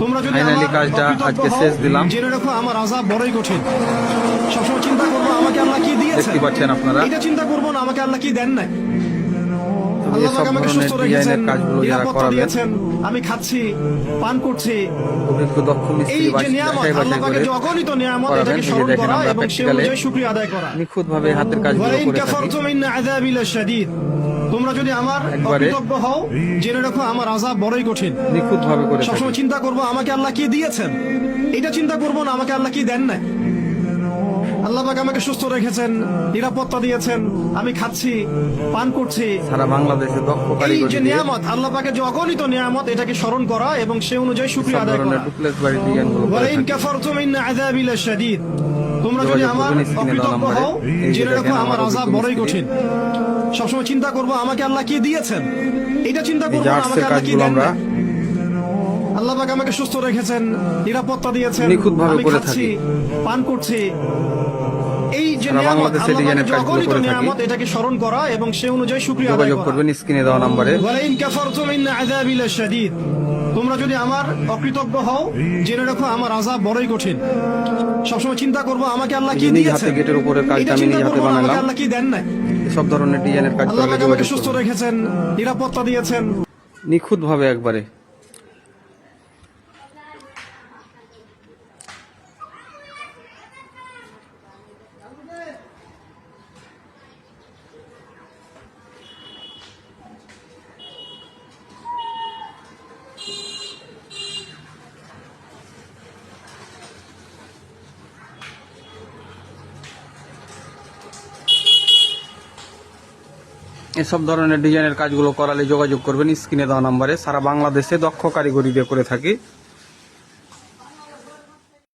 তোমরা যদি ফাইনালি কাজটা আজকে শেষ দিলাম। জেনে রাখো আমার আযাব বড়ই কঠিন। সবসময় চিন্তা করবো আমাকে আল্লাহ কি দিয়েছেন, দেখতে পাচ্ছেন আপনারা। এটা চিন্তা করবো না আমাকে আল্লাহ কি দেন নাই। আল্লাহ পাক আমাকে সুস্থ রেখেছেন, নিরাপত্তা দিয়েছেন, আমি খাচ্ছি, পান করছি। অভিজ্ঞ দক্ষ মিস্ত্রি এই যে নিয়ামত, আল্লাহ পাকের যে অগণিত নিয়ামত, এটাকে স্মরণ করা এবং সে অনুযায়ী শুকরিয়া আদায় করা। নিখুঁতভাবে হাতের কাজগুলো করে থাকি। তোমরা যদি আমার অকৃতজ্ঞ হও, জেনে রাখো আমার আযাব বড়ই কঠিন। নিখুঁতভাবে করে সবসময় চিন্তা করবো আমাকে আল্লাহ কি দিয়েছেন, এটা চিন্তা করবো না আমাকে আল্লাহ কি দেন নাই। আল্লাহ পাক আমাকে সুস্থ রেখেছেন, নিরাপত্তা দিয়েছেন, আমি খাচ্ছি, পান করছি। সারা বাংলাদেশে দক্ষ কারিগরি এই যে নিয়ামত, আল্লাহ পাকের যে অগণিত নিয়ামত, এটাকে স্মরণ করা এবং সে অনুযায়ী শুকরিয়া আদায় করা। ডুপ্লেক্স বাড়ি ডিজাইনগুলো করে ওয়ালাইন থাকি। কাফারতুম ইন্না আযাবি লাশাদীদ। তোমরা যদি আমার অকৃতজ্ঞ হও, জেনে রাখো আমার আযাব বড়ই কঠিন। সবসময় চিন্তা করবো আমাকে আল্লাহ কি দিয়েছেন, এটা চিন্তা করবো না আমাকে আল্লাহ কি দেন নাই। আল্লাহ পাক আমাকে সুস্থ রেখেছেন, নিরাপত্তা দিয়েছেন, আমি খাচ্ছি, পান করছি। এই যে নিয়ামত, আল্লাহ পাকের যে অগণিত নিয়ামত, এটাকে স্মরণ করা এবং সে অনুযায়ী শুকরিয়া আদায় যোগাযোগ করা। করবেন স্ক্রিনে দেওয়া নম্বরে। ওয়ালাইন কাফারতুম ইন্না আযাবি লাশাদীদ। তোমরা যদি আমার অকৃতজ্ঞ হও, জেনে রাখো আমার আযাব বড়ই কঠিন। সবসময় চিন্তা করবো আমাকে আল্লাহ কি দিয়েছেন, গেটের উপরে কাজটা আমি নিজে হাতে বানালাম। আল্লাহ কি দেন নাই। সব ধরনের ডিজাইনের কাজ আল্লাহ করে পাক আমাকে সুস্থ রেখেছেন, নিরাপত্তা দিয়েছেন। নিখুঁতভাবে একবারে। এসব ধরনের ডিজাইনের কাজগুলো করালে যোগাযোগ করবেন স্ক্রিনে দেওয়া নম্বরে। সারা বাংলাদেশে দক্ষ কারিগরি দিয়ে করে থাকি।